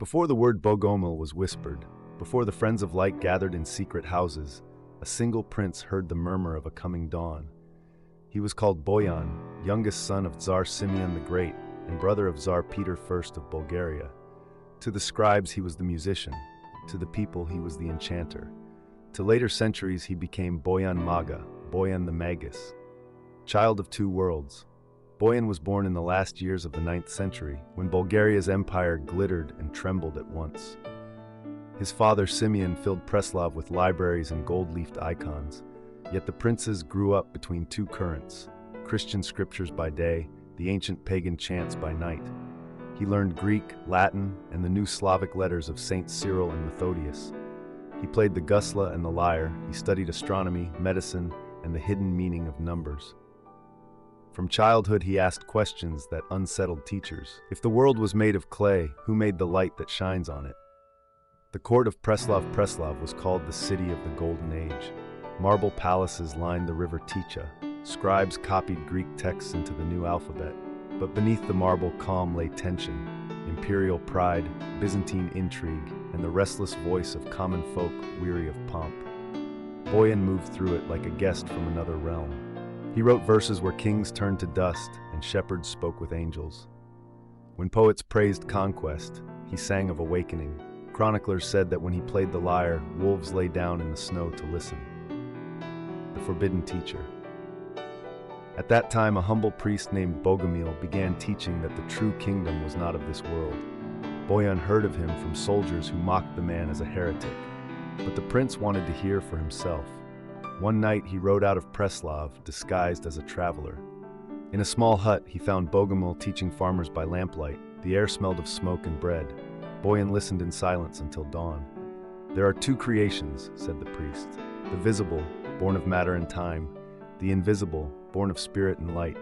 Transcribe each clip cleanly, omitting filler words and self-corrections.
Before the word Bogomil was whispered, before the friends of light gathered in secret houses, a single prince heard the murmur of a coming dawn. He was called Boyan, youngest son of Tsar Simeon the Great and brother of Tsar Peter I of Bulgaria. To the scribes he was the musician, to the people he was the enchanter. To later centuries he became Boyan Maga, Boyan the Magus. Child of two worlds, Boyan was born in the last years of the 9th century, when Bulgaria's empire glittered and trembled at once. His father Simeon filled Preslav with libraries and gold-leafed icons, yet the princes grew up between two currents, Christian scriptures by day, the ancient pagan chants by night. He learned Greek, Latin, and the new Slavic letters of Saints Cyril and Methodius. He played the gusla and the lyre, he studied astronomy, medicine, and the hidden meaning of numbers. From childhood he asked questions that unsettled teachers. If the world was made of clay, who made the light that shines on it? The court of Preslav was called the City of the Golden Age. Marble palaces lined the river Ticha. Scribes copied Greek texts into the new alphabet. But beneath the marble calm lay tension, imperial pride, Byzantine intrigue, and the restless voice of common folk weary of pomp. Boyan moved through it like a guest from another realm. He wrote verses where kings turned to dust and shepherds spoke with angels. When poets praised conquest, he sang of awakening. Chroniclers said that when he played the lyre, wolves lay down in the snow to listen. The forbidden teacher. At that time, a humble priest named Bogomil began teaching that the true kingdom was not of this world. Boyan heard of him from soldiers who mocked the man as a heretic. But the prince wanted to hear for himself. One night he rode out of Preslav, disguised as a traveler. In a small hut, he found Bogomil teaching farmers by lamplight. The air smelled of smoke and bread. Boyan listened in silence until dawn. "There are two creations," said the priest. "The visible, born of matter and time. The invisible, born of spirit and light.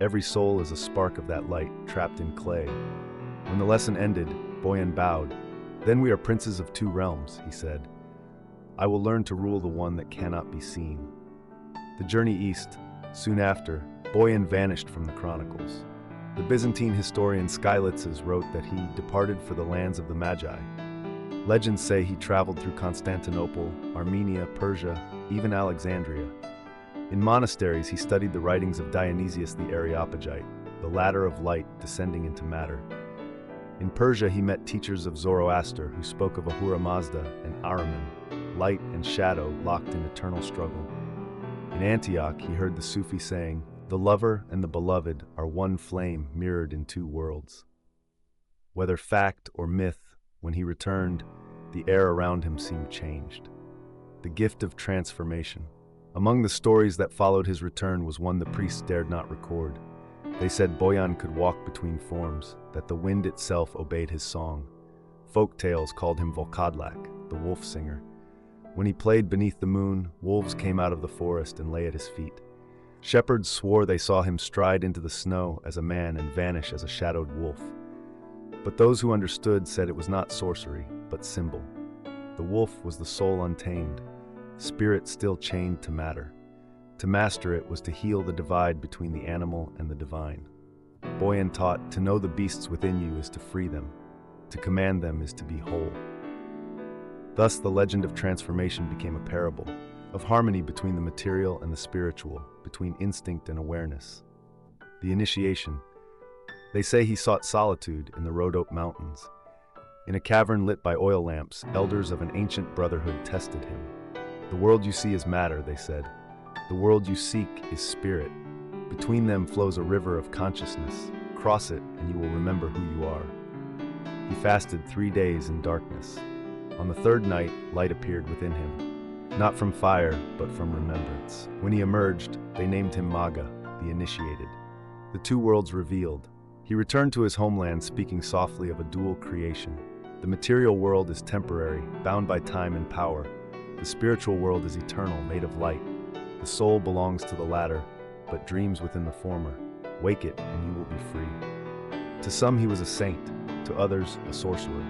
Every soul is a spark of that light, trapped in clay." When the lesson ended, Boyan bowed. "Then we are princes of two realms," he said. "I will learn to rule the one that cannot be seen." The journey east. Soon after, Boyan vanished from the chronicles. The Byzantine historian Skylitzes wrote that he departed for the lands of the Magi. Legends say he traveled through Constantinople, Armenia, Persia, even Alexandria. In monasteries, he studied the writings of Dionysius the Areopagite, the ladder of light descending into matter. In Persia, he met teachers of Zoroaster who spoke of Ahura Mazda and Ahriman, light and shadow locked in eternal struggle. In Antioch, he heard the Sufi saying, "The lover and the beloved are one flame mirrored in two worlds." Whether fact or myth, when he returned, the air around him seemed changed. The gift of transformation. Among the stories that followed his return was one the priests dared not record. They said Boyan could walk between forms, that the wind itself obeyed his song. Folk tales called him Volkodlak, the wolf singer. When he played beneath the moon, wolves came out of the forest and lay at his feet. Shepherds swore they saw him stride into the snow as a man and vanish as a shadowed wolf. But those who understood said it was not sorcery, but symbol. The wolf was the soul untamed, spirit still chained to matter. To master it was to heal the divide between the animal and the divine. Boyan taught, to know the beasts within you is to free them. To command them is to be whole. Thus the legend of transformation became a parable, of harmony between the material and the spiritual, between instinct and awareness. The initiation. They say he sought solitude in the Rhodope Mountains. In a cavern lit by oil lamps, elders of an ancient brotherhood tested him. "The world you see is matter," they said. "The world you seek is spirit. Between them flows a river of consciousness. Cross it and you will remember who you are." He fasted 3 days in darkness. On the third night, light appeared within him. Not from fire, but from remembrance. When he emerged, they named him Maga, the initiated. The two worlds revealed. He returned to his homeland speaking softly of a dual creation. The material world is temporary, bound by time and power. The spiritual world is eternal, made of light. The soul belongs to the latter, but dreams within the former. Wake it, and you will be free. To some he was a saint, to others a sorcerer.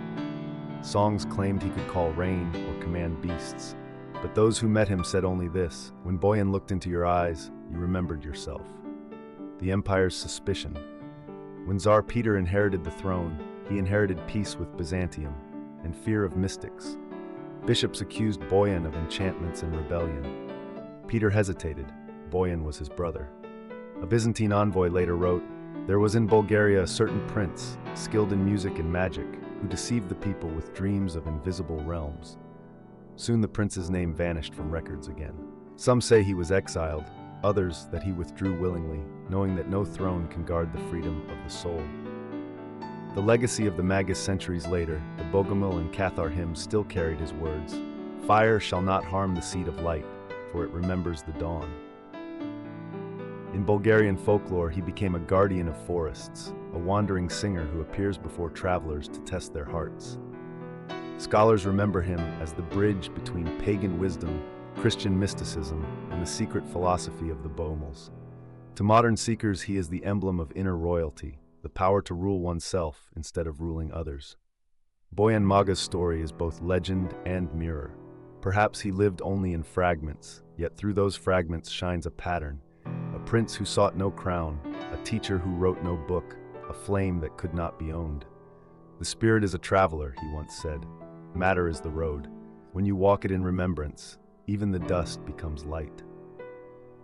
Songs claimed he could call rain or command beasts. But those who met him said only this: when Boyan looked into your eyes, you remembered yourself. The empire's suspicion. When Tsar Peter inherited the throne, He inherited peace with Byzantium and fear of mystics. Bishops accused Boyan of enchantments and rebellion. Peter hesitated. Boyan was his brother. A Byzantine envoy later wrote, "There was in Bulgaria a certain prince, skilled in music and magic, who deceived the people with dreams of invisible realms." Soon the prince's name vanished from records again. Some say he was exiled, others that he withdrew willingly, knowing that no throne can guard the freedom of the soul. The legacy of the Magas centuries later, the Bogomil and Cathar hymns still carried his words, "Fire shall not harm the seed of light, for it remembers the dawn." In Bulgarian folklore, he became a guardian of forests, a wandering singer who appears before travelers to test their hearts. Scholars remember him as the bridge between pagan wisdom, Christian mysticism, and the secret philosophy of the Bogomils. To modern seekers, he is the emblem of inner royalty, the power to rule oneself instead of ruling others. Boyan Maga's story is both legend and mirror. Perhaps he lived only in fragments, yet through those fragments shines a pattern. A prince who sought no crown, a teacher who wrote no book, a flame that could not be owned. "The spirit is a traveler," he once said. "Matter is the road. When you walk it in remembrance, even the dust becomes light."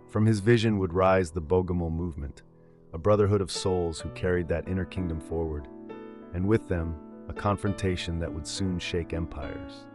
From his vision would rise the Bogomil movement, a brotherhood of souls who carried that inner kingdom forward, and with them, a confrontation that would soon shake empires.